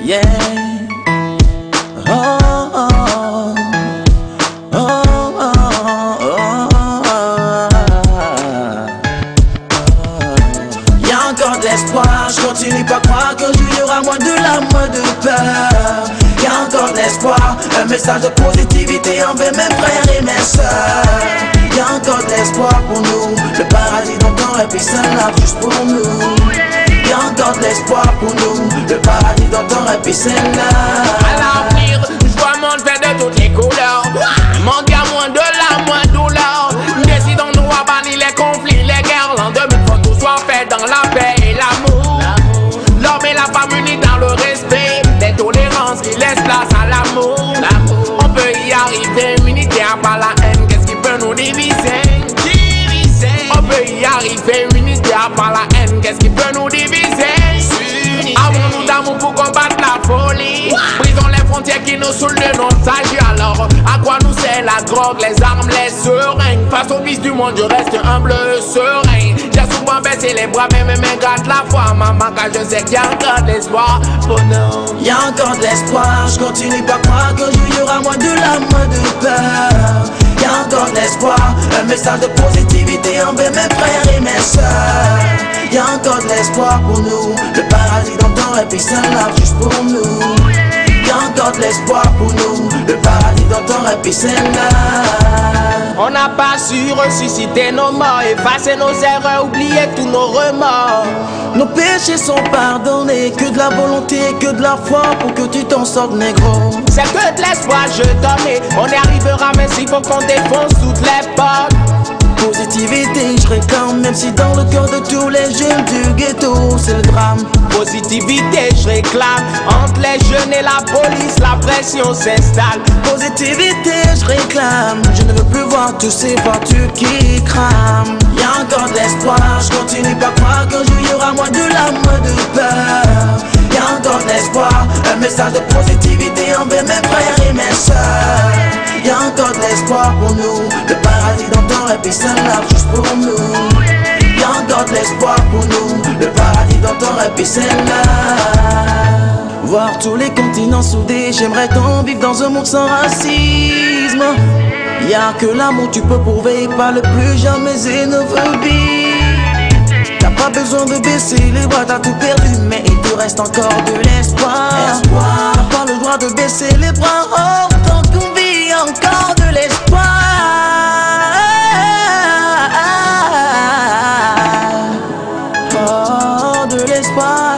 Yeah. Oh, oh, oh, oh, oh, oh. Y'a encore de l'espoir, je continue pas à croire qu'un jour y'aura moins de larmes, moins de peur. Y'a encore de l'espoir, un message de positivité envers mes frères et mes sœurs. Y'a encore de l'espoir pour nous, le paradis dont on rêve c'est là juste pour nous. Y'a encore de l'espoir pour nous, le paradis dont on rêve c'est là. À l'avenir, je vois le monde fait de toutes les couleurs. Un monde y'a moins de larmes, moins de douleur. Décidons-nous à bannir les conflits, les guerres. L'an 2000, faut tout soit fait dans la paix et l'amour. L'homme et la femme unis dans le respect, les tolérances qui laissent place à l'amour. On peut y arriver, unitaire par la haine, qu'est-ce qui peut nous diviser? On peut y arriver, unitaire par la haine, qu'est-ce qui peut nous diviser? Avons-nous d'amour pour combattre la folie? Brisons les frontières qui nous saoulent de nostalgie. Alors, à quoi nous sert la drogue, les armes, les seringues? Face au vice du monde, je reste humble, serein. J'ai souvent baissé les bras, mais mes mains grattent la foi. Maman, car je sais qu'il y a encore de l'espoir. Oh non. Y'a encore de l'espoir, je continue pas à croire qu'un jour y'aura moins de larmes, moins de peur. Y'a encore de l'espoir, un message de positivité envers mes frères et mes sœurs. Y'a encore de l'espoir pour nous, le paradis dont on rêve c'est là juste pour nous. Y'a encore de l'espoir pour nous, le paradis dont on rêve c'est là. On n'a pas su ressusciter nos morts, effacer nos erreurs, oublier tous nos remords. Nos péchés sont pardonnés, que de la volonté, que de la foi pour que tu t'en sortes négro. C'est que de l'espoir je t'en ai, on y arrivera mais s'il faut qu'on défonce toutes les portes. Positivité je réclame, même si dans le cœur de tous les jeunes du ghetto c'est le drame. Positivité je réclame, entre les jeunes et la police la pression s'installe. Positivité je réclame, je ne veux plus voir tous ces voitures qui crament. Y'a encore de l'espoir, je continue pas à croire qu'un jour y'aura moins de larmes, moins de peur. Y'a encore de l'espoir, un message de positivité envers mes frères et mes sœurs. Y'a encore de l'espoir pour nous, le paradis dont on rêve c'est là juste pour nous. Y'a encore de l'espoir pour nous, le paradis dont on rêve c'est là. Voir tous les continents soudés, j'aimerais tant vivre dans un monde sans racisme. Y'a que l'amour tu peux prouver, pas le plus jamais xénophobie. T'as pas besoin de baisser les bras, t'as tout perdu, mais il te reste encore de l'espoir. T'as pas le droit de baisser les bras, oh, tant qu'on vit encore de l'espoir. Oh, de l'espoir.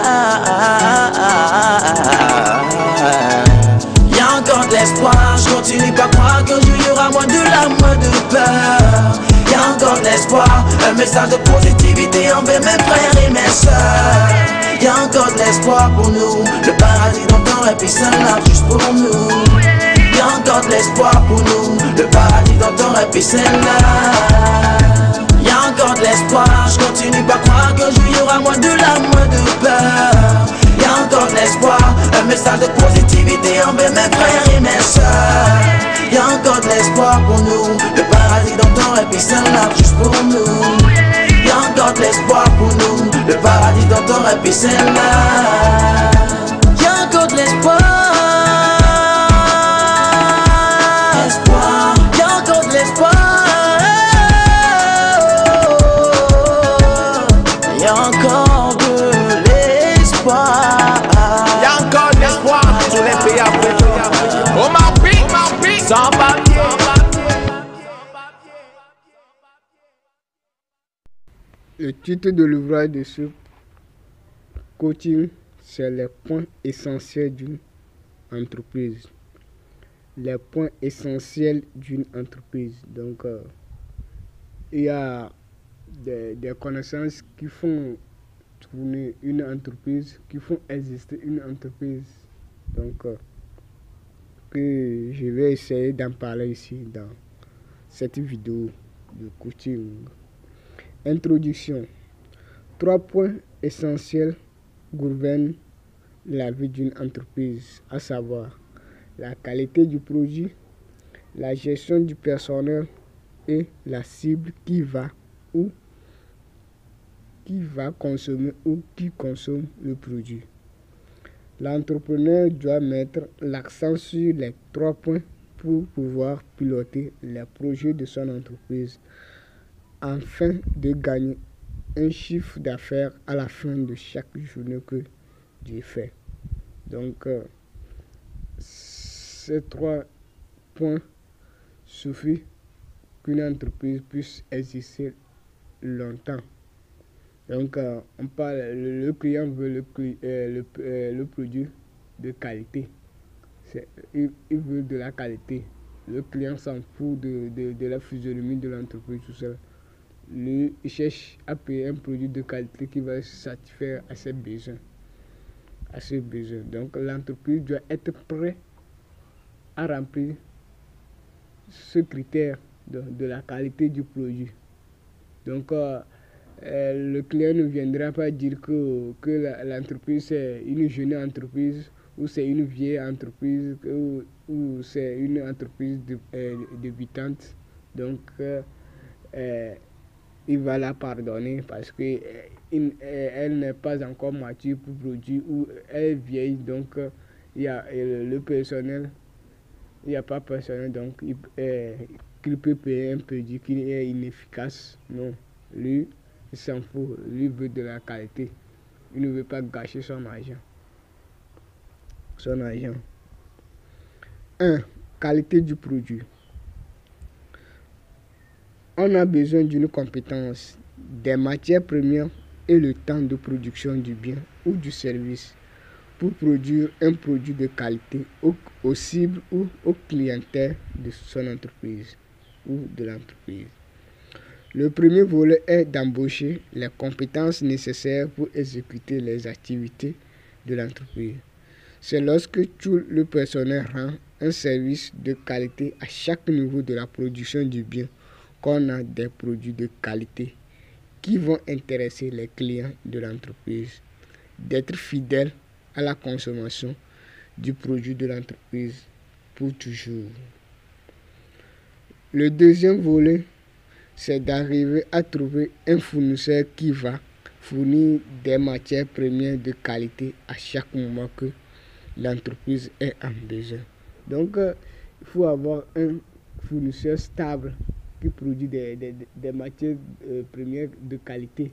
Y'a encore de l'espoir, je continue pas à croire qu'un jour y'aura moins de larmes, moins de peur. Y'a encore de l'espoir, un message de positivité envers mes frères et mes sœurs. Y'a encore de l'espoir pour nous, le paradis dont on rêve c'est là juste pour nous. Y'a encore de l'espoir pour nous, le paradis dont on rêve c'est là. Y'a encore de l'espoir, je continue pas à croire qu'un jour y'aura moins de larmes, moins de peur. Y'a encore de l'espoir, un message de positivité envers mes frères et mes sœurs. Y'a encore de l'espoir pour nous, le paradis dont on rêve c'est là juste pour nous. Y'a encore de l'espoir pour nous, le paradis dont on rêve c'est là. Y'a encore de l'espoir. Y'a encore de l'espoir. Y'a encore de l'espoir. Y'a encore de l'espoir sur les pays africains. Oh ma pique, sans papier. Le titre de l'ouvrage de ce coaching, c'est les points essentiels d'une entreprise. Les points essentiels d'une entreprise. Donc, il y a des connaissances qui font tourner une entreprise, qui font exister une entreprise. Donc, que je vais essayer d'en parler ici dans cette vidéo de coaching. Introduction. 3 points essentiels gouvernent la vie d'une entreprise, à savoir la qualité du produit, la gestion du personnel et la cible qui va consommer ou qui consomme le produit. L'entrepreneur doit mettre l'accent sur les 3 points pour pouvoir piloter les projets de son entreprise afin de gagner un chiffre d'affaires à la fin de chaque journée que Dieu fait. Donc, ces 3 points suffisent qu'une entreprise puisse exister longtemps. Donc, on parle, le client veut le produit de qualité. Il veut de la qualité. Le client s'en fout de la physionomie de l'entreprise, tout ça. Lui, il cherche à payer un produit de qualité qui va satisfaire à ses besoins. Donc, l'entreprise doit être prête à remplir ce critère de la qualité du produit. Donc, le client ne viendra pas dire que l'entreprise c'est une jeune entreprise ou c'est une vieille entreprise ou c'est une entreprise débutante. Donc, il va la pardonner parce que elle n'est pas encore mature pour produire ou elle est vieille. Donc, il y a le personnel, il n'y a pas personnel, donc qu'il peut payer un produit qui est inefficace. Non, lui, il s'en fout, lui veut de la qualité. Il ne veut pas gâcher son argent. 1. Qualité du produit. On a besoin d'une compétence, des matières premières et le temps de production du bien ou du service pour produire un produit de qualité aux cibles ou aux clientèles de son entreprise ou de l'entreprise. Le premier volet est d'embaucher les compétences nécessaires pour exécuter les activités de l'entreprise. C'est lorsque tout le personnel rend un service de qualité à chaque niveau de la production du bien qu'on a des produits de qualité qui vont intéresser les clients de l'entreprise, d'être fidèles à la consommation du produit de l'entreprise pour toujours. Le deuxième volet, c'est d'arriver à trouver un fournisseur qui va fournir des matières premières de qualité à chaque moment que l'entreprise est en besoin. Donc, il faut avoir un fournisseur stable qui produit des matières premières de qualité.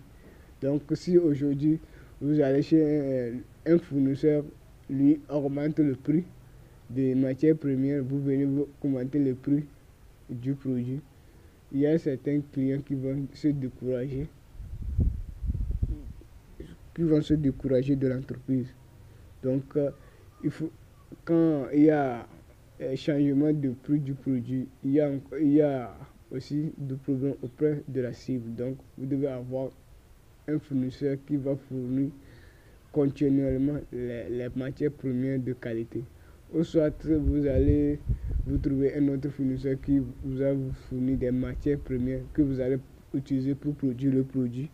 Donc, si aujourd'hui, vous allez chez un fournisseur, lui augmente le prix des matières premières, vous venez vous augmenter le prix du produit. Il y a certains clients qui vont se décourager, de l'entreprise. Donc, quand il y a changement de prix du produit, il y a aussi des problèmes auprès de la cible. Donc, vous devez avoir un fournisseur qui va fournir continuellement les matières premières de qualité. Ou soit vous allez vous trouver un autre fournisseur qui vous a fourni des matières premières que vous allez utiliser pour produire le produit,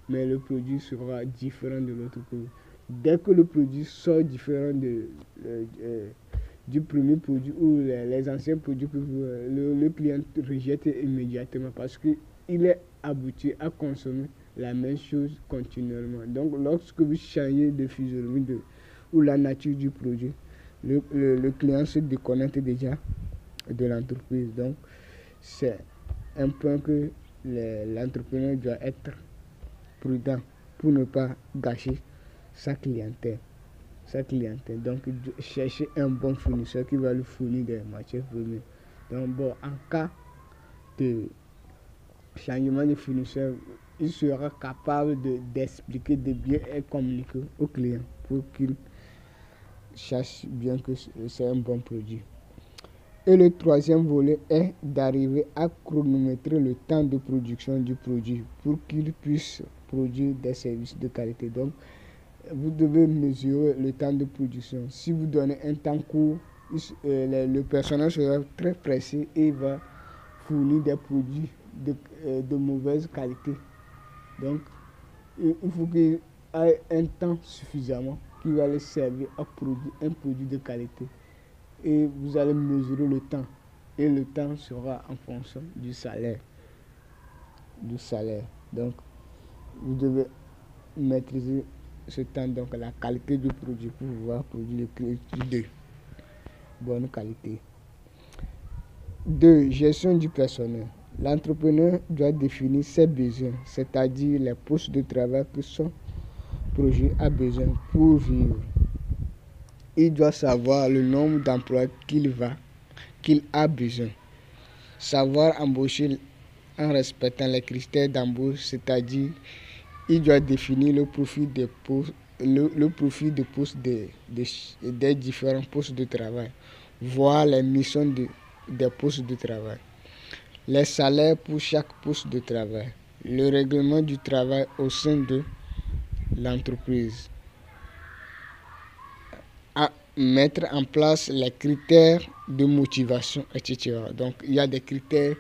mais le produit sera différent de l'autre produit. Dès que le produit sort différent du premier produit ou les anciens produits, le client rejette immédiatement parce qu'il est habitué à consommer la même chose continuellement. Donc, lorsque vous changez de physionomie ou la nature du produit, le client se déconnecte déjà de l'entreprise. Donc, c'est un point que l'entrepreneur doit être prudent pour ne pas gâcher sa clientèle. Donc, chercher un bon fournisseur qui va lui fournir des matières premières. Donc, bon, en cas de changement de fournisseur, il sera capable d'expliquer, de bien communiquer au client pour qu'il sache bien que c'est un bon produit. Et le troisième volet est d'arriver à chronométrer le temps de production du produit pour qu'il puisse produire des services de qualité. Donc, vous devez mesurer le temps de production. Si vous donnez un temps court, le personnel sera très pressé et va fournir des produits de mauvaise qualité. Donc, il faut qu'il ait un temps suffisamment qui va les servir à produire un produit de qualité. Et vous allez mesurer le temps. Et le temps sera en fonction du salaire. Donc, vous devez maîtriser ce temps, donc la qualité du produit pour pouvoir produire le produit de bonne qualité. 2. Gestion du personnel. L'entrepreneur doit définir ses besoins, c'est-à-dire les postes de travail que son projet a besoin pour vivre. Il doit savoir le nombre d'emplois qu'il a besoin. Savoir embaucher en respectant les critères d'embauche, c'est-à-dire il doit définir le profil des postes, des différents postes de travail, voir les missions des postes de travail, les salaires pour chaque poste de travail, le règlement du travail au sein de l'entreprise, à mettre en place les critères de motivation, etc. Donc, il y a des critères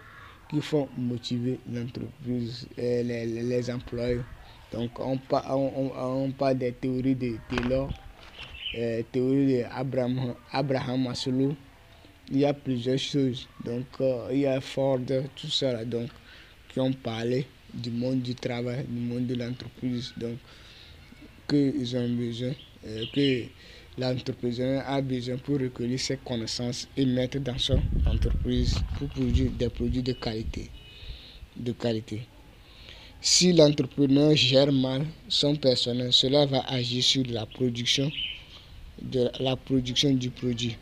qui font motiver l'entreprise et les employés. Donc, on parle des théories de Taylor, théorie d'Abraham Maslow. Il y a plusieurs choses. Donc, il y a Ford, tout ça là, donc, qui ont parlé du monde du travail, du monde de l'entreprise. Donc, qu'ils ont besoin, que l'entrepreneur a besoin pour recueillir ses connaissances et mettre dans son entreprise pour produire des produits de qualité. Si l'entrepreneur gère mal son personnel, cela va agir sur la production du produit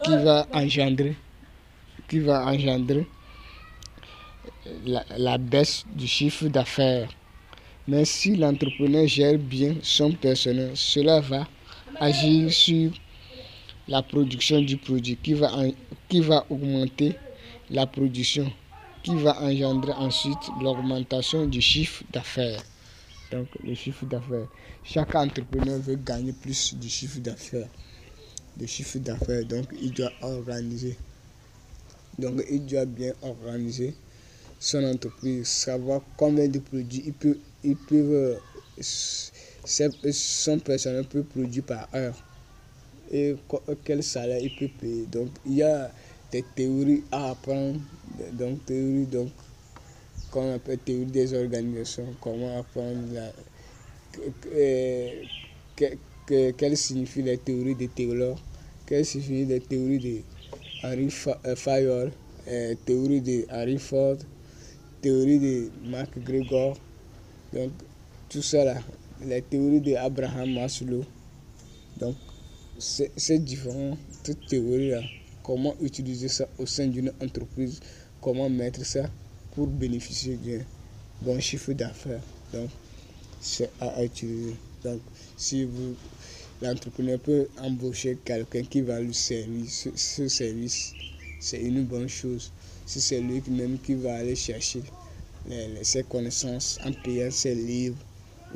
qui va engendrer la baisse du chiffre d'affaires. Mais si l'entrepreneur gère bien son personnel, cela va agir sur la production du produit qui va augmenter la production, qui va engendrer ensuite l'augmentation du chiffre d'affaires. Donc le chiffre d'affaires. Chaque entrepreneur veut gagner plus du chiffre d'affaires. Donc il doit organiser. Donc il doit bien organiser son entreprise, savoir combien de produits son personnel peut produire par heure et quel salaire il peut payer. Donc il y a des théories à apprendre, donc qu'on appelle théorie des organisations, comment apprendre quelles signifient les théories de Taylor, quelles signifient les théories de Henry Fayol, théorie de Henry Ford, théorie de MacGregor, donc tout ça là, les théories de Abraham Maslow. Donc c'est différent, toutes théories là, comment utiliser ça au sein d'une entreprise, comment mettre ça pour bénéficier d'un bon chiffre d'affaires. Donc c'est à utiliser. Donc si l'entrepreneur peut embaucher quelqu'un qui va lui servir ce service, c'est une bonne chose. Si c'est lui-même qui va aller chercher ses connaissances en payant ses livres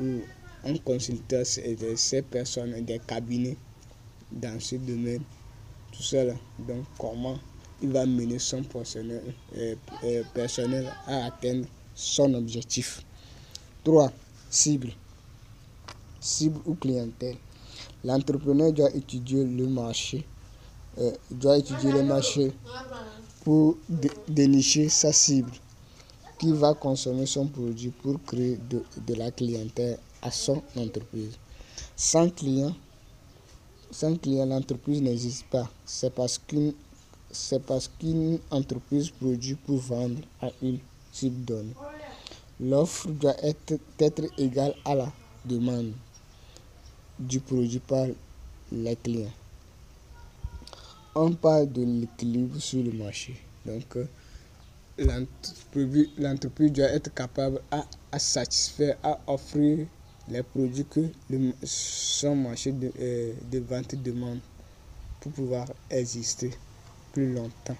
ou en consultant ces personnes, des cabinets dans ce domaine, tout ça là. Donc comment il va mener son personnel à atteindre son objectif. 3. Cible ou clientèle. L'entrepreneur doit étudier le marché pour dénicher sa cible qui va consommer son produit pour créer de la clientèle à son entreprise. Sans client, l'entreprise n'existe pas. C'est parce qu'une entreprise produit pour vendre à une cible donnée. L'offre doit être égale à la demande du produit par les clients. On parle de l'équilibre sur le marché. Donc, l'entreprise doit être capable à satisfaire, à offrir les produits que son marché de vente demande pour pouvoir exister plus longtemps.